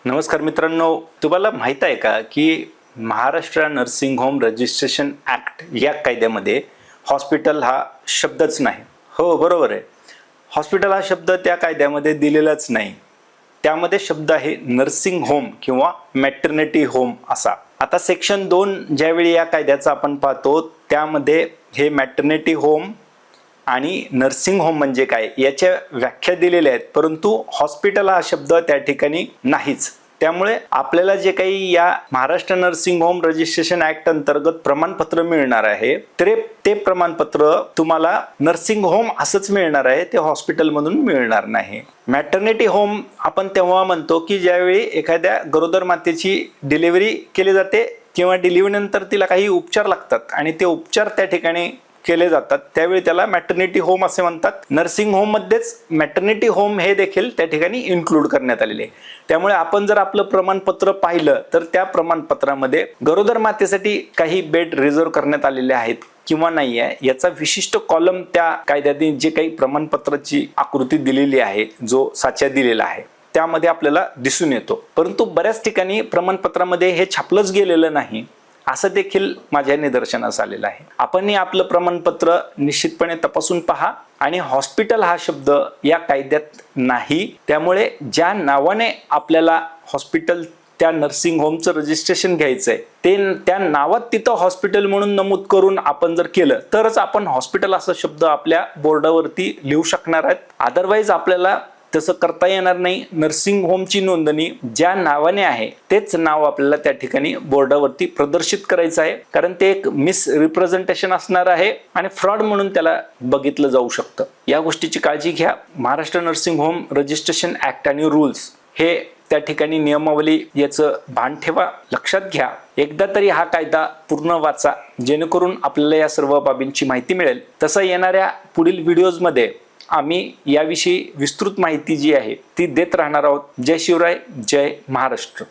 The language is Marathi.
नमस्कार मित्रांनो, तुम्हाला माहित आहे का की Maharashtra nursing home registration act या कायद्यामध्ये हॉस्पिटल हा शब्दच नाही. हो, बरोबर आहे. हॉस्पिटल हा शब्द त्या कायद्यामध्ये दिलेलाच नाही. त्यामध्ये शब्द आहे नर्सिंग होम किंवा मॅटर्निटी होम असा. आता सेक्शन 2 ज्यावेळी या कायद्याचा आपण पाहतो त्यामध्ये हे मॅटर्निटी होम आणि नर्सिंग होम म्हणजे काय याच्या व्याख्या दिलेल्या आहेत, परंतु हॉस्पिटल हा शब्द त्या ठिकाणी नाहीच. त्यामुळे आपल्याला जे काही या Maharashtra nursing home registration act अंतर्गत प्रमाणपत्र मिळणार आहे ते प्रमाणपत्र तुम्हाला नर्सिंग होम असंच मिळणार आहे, ते हॉस्पिटल मधून मिळणार नाही. मॅटर्निटी होम आपण तेव्हा म्हणतो की ज्यावेळी एखाद्या गरोदर मातेची डिलिव्हरी केली जाते किंवा डिलिव्हरी नंतर तिला काही उपचार लागतात आणि ते उपचार त्या ठिकाणी केले जातात, त्यावेळी त्याला मॅटर्निटी होम असे म्हणतात. नर्सिंग होम मध्येच मॅटर्निटी होम हे देखील त्या ठिकाणी इन्क्लूड करण्यात आलेले आहे. त्यामुळे आपण जर आपलं प्रमाणपत्र पाहिलं तर त्या प्रमाणपत्रामध्ये गरोदर मातेसाठी काही बेड रिझर्व्ह करण्यात आलेले आहेत किंवा नाही आहे याचा विशिष्ट कॉलम त्या कायद्यातील जे काही प्रमाणपत्राची आकृती दिलेली आहे, जो साचा दिलेला आहे त्यामध्ये आपल्याला दिसून येतो. परंतु बऱ्याच ठिकाणी प्रमाणपत्रामध्ये हे छापलंच गेलेलं नाही असं देखील माझ्या निदर्शनास आलेलं आहे. आपण आपलं प्रमाणपत्र निश्चितपणे तपासून पहा. आणि हॉस्पिटल हा शब्द या कायद्यात नाही, त्यामुळे ज्या नावाने आपल्याला हॉस्पिटल त्या नर्सिंग होमचं रजिस्ट्रेशन घ्यायचंय ते त्या नावात तिथं हॉस्पिटल म्हणून नमूद करून आपण जर केलं तरच आपण हॉस्पिटल असा शब्द आपल्या बोर्डावरती लिहू शकणार आहेत. अदरवाईज आपल्याला तसं करता येणार नाही. नर्सिंग होमची नोंदणी ज्या नावाने आहे तेच नाव आपल्याला त्या ठिकाणी बोर्डावरती प्रदर्शित करायचं आहे, कारण ते एक मिस रिप्रेझेंटेशन असणार आहे आणि फ्रॉड म्हणून त्याला बघितलं जाऊ शकतं. या गोष्टीची काळजी घ्या. Maharashtra nursing home registration act आणि रूल्स हे त्या ठिकाणी नियमावली याचं भान ठेवा, लक्षात घ्या. एकदा तरी हा कायदा पूर्ण वाचा, जेणेकरून आपल्याला या सर्व बाबींची माहिती मिळेल. तसं येणाऱ्या पुढील व्हिडिओजमध्ये आम्ही याविषयी विस्तृत माहिती जी आहे ती देत राहणार आहोत. जय शिवराय, जय महाराष्ट्र.